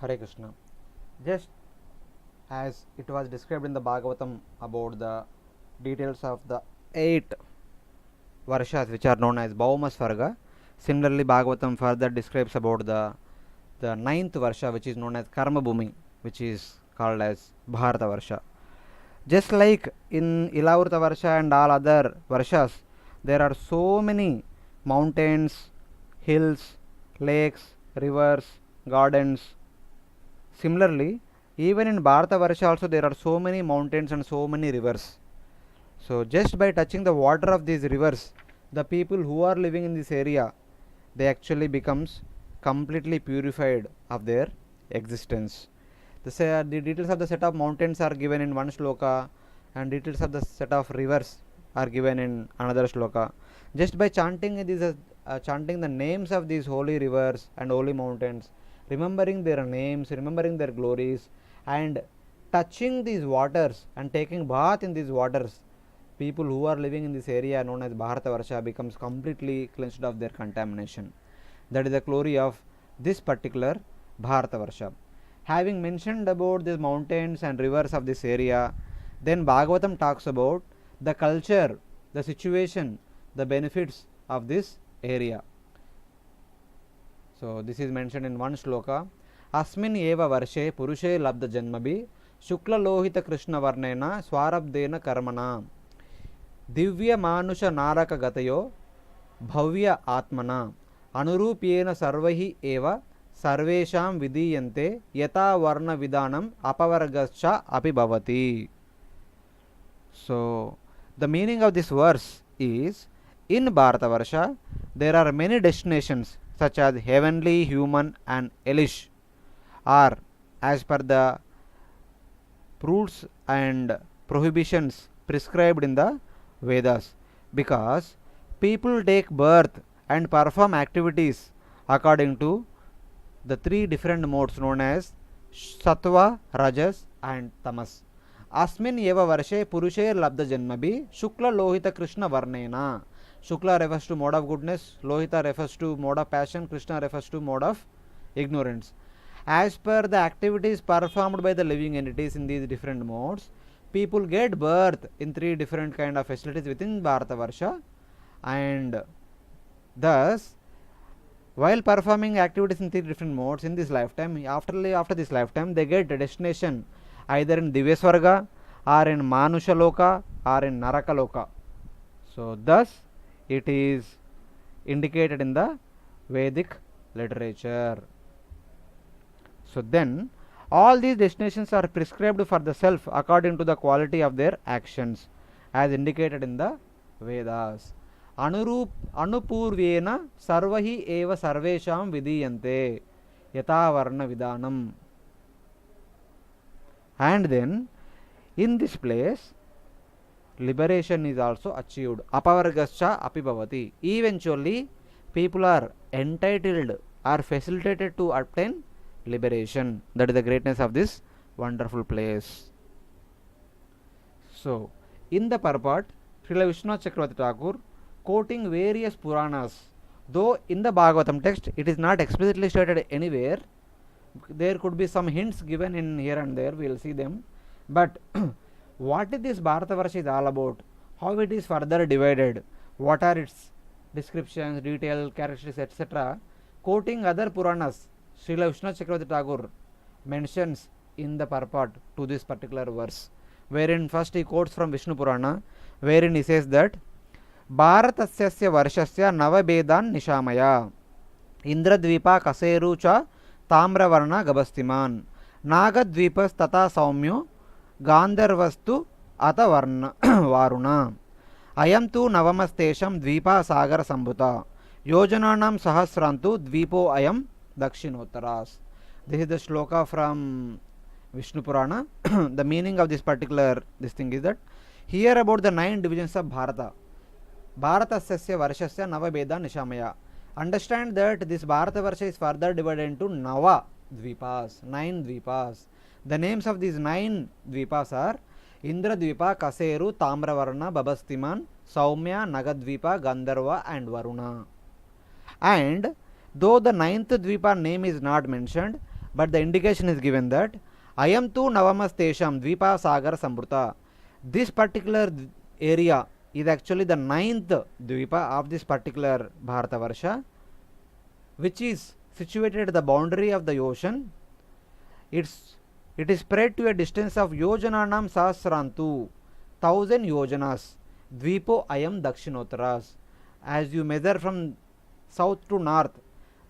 Hare Krishna. Just as it was described in the Bhagavatam about the details of the 8 Varshas which are known as Bhauma Svarga, similarly Bhagavatam further describes about the 9th Varsha which is known as Karma Bhumi, which is called as Bharata Varsha. Just like in Ilavrita Varsha and all other Varshas, there are so many mountains, hills, lakes, rivers, gardens. Similarly, even in Bharata Varsha also there are so many mountains and so many rivers. So just by touching the water of these rivers, the people who are living in this area, they actually becomes completely purified of their existence. The details of the set of mountains are given in one shloka, and details of the set of rivers are given in another shloka. Just by chanting the names of these holy rivers and holy mountains, remembering their names, remembering their glories, and touching these waters and taking bath in these waters, people who are living in this area known as Bharata Varsha becomes completely cleansed of their contamination. That is the glory of this particular Bharata Varsha. Having mentioned about the mountains and rivers of this area, then Bhagavatam talks about the culture, the situation, the benefits of this area. So this is mentioned in one shloka. Asmin eva varshe purushe labda janmabi shukla lohita krishna varnena swarabdena karmana Divya मानुष नारक गतयो भव्य आत्मना अनुरूप्येन सर्वैः एव सर्वेषां विधीयन्ते यथा वर्ण विधानम अपवर्गश्च अपि भवति. So the meaning of this verse is, in Bharata Varsha there are many destinations such as heavenly, human and hellish, are as per the rules and prohibitions prescribed in the Vedas, because people take birth and perform activities according to the three different modes known as Sattva, Rajas and Tamas. Asmin eva varshe purushe labda janmabi shukla lohita krishna varnena. Shukla refers to mode of goodness, Lohita refers to mode of passion, Krishna refers to mode of ignorance. As per the activities performed by the living entities in these different modes, people get birth in three different kind of facilities within Bharata Varsha, and thus while performing activities in three different modes in this lifetime, after this lifetime they get a destination either in Divya Swarga or in Manusha Loka or in Naraka Loka. So thus it is indicated in the Vedic literature. So then all these destinations are prescribed for the self according to the quality of their actions as indicated in the Vedas. Anupurvena sarvahi eva sarvesham vidiyante yata varna vidanam. And then in this place liberation is also achieved. Apavargascha apibhavati. Eventually people are entitled or facilitated to obtain liberation. That is the greatness of this wonderful place. So in the purport, Srila Vishwanath Chakravarti Thakur quoting various Puranas, though in the Bhagavatam text it is not explicitly stated anywhere, there could be some hints given in here and there, we will see them. But what is this Bharata Varsha is all about, how it is further divided, what are its descriptions, detail, characteristics, etc., quoting other Puranas, Srila Vishwanath Chakravarti Thakur mentions in the purport to this particular verse, wherein first he quotes from Vishnu Purana, wherein he says that Bharatasya Varshasya Navabedan Nishamaya Indradvipa Kaseru cha Tamravarna Gabastiman Nagadvipas Tata Saumyo Gandharvastu Ata Varuna Ayam tu Navamastesham Dvipa Sagar Sambhuta Yojananam Sahasrantu Dvipo Ayam Dakshinottaras. This is the shloka from Vishnu Purana. The meaning of this particular thing is that here about the 9 divisions of Bharata. Bharatasya Varshasya Navabeda Nishamaya. Understand that this Bharata Varsha is further divided into Nava Dvipas, 9 Dvipas. The names of these 9 Dvipas are Indradvipa, Kaseru, Tamravarna, Babastiman, Saumya, Nagadvipa, Gandharva and Varuna. And though the 9th Dvipa name is not mentioned, but the indication is given that Ayam tu Navamastesham Dvipa Sagar Sambrta. This particular area is actually the ninth Dvipa of this particular Bharatavarsha, which is situated at the boundary of the ocean. It is spread to a distance of Yojananam Sahasrantu, 1000 Yojanas. Dvipo Ayam Dakshinottaras. As you measure from south to north,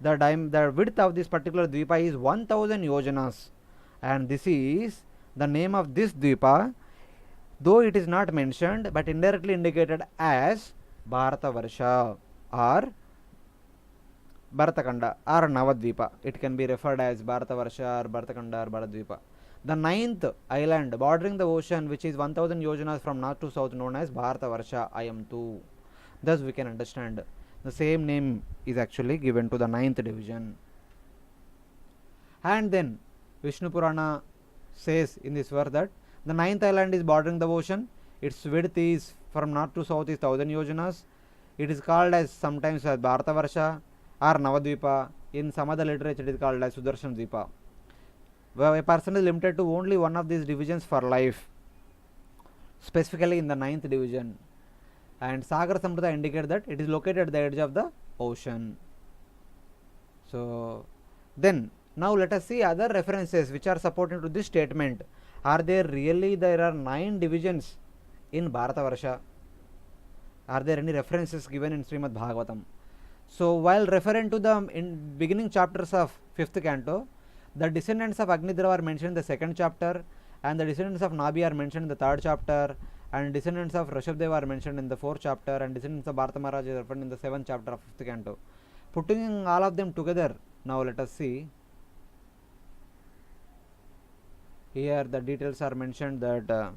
the width of this particular Dvipa is 1000 Yojanas, and this is the name of this Dvipa, though it is not mentioned but indirectly indicated as Bharatavarsha or Bharatakanda or Navadvipa. It can be referred as Bharatavarsha or Bharatakanda or Bharatdvipa. The ninth island bordering the ocean, which is 1000 yojanas from north to south, known as Bharatavarsha Ayam tu. Thus we can understand the same name is actually given to the ninth division. And then Vishnu Purana says in this verse that the ninth island is bordering the ocean. Its width is from north to south is 1000 yojanas. It is called as sometimes as Bharatavarsha or Navadvipa. In some other literature it is called as Sudarshan Dvipa. Where a person is limited to only one of these divisions for life, specifically in the ninth division. And Sagar Sambrta indicates that it is located at the edge of the ocean. So then now let us see other references which are supporting to this statement. Are there really there are 9 divisions in Bharatavarsha? Are there any references given in Srimad Bhagavatam? So while referring to the beginning chapters of 5th canto, the descendants of Agnidrava are mentioned in the 2nd chapter, and the descendants of Nabi are mentioned in the 3rd chapter, and descendants of Rishabdeva are mentioned in the 4th chapter, and descendants of Bharata Maharaj are referred in the 7th chapter of 5th canto. Putting all of them together, now let us see. Here the details are mentioned that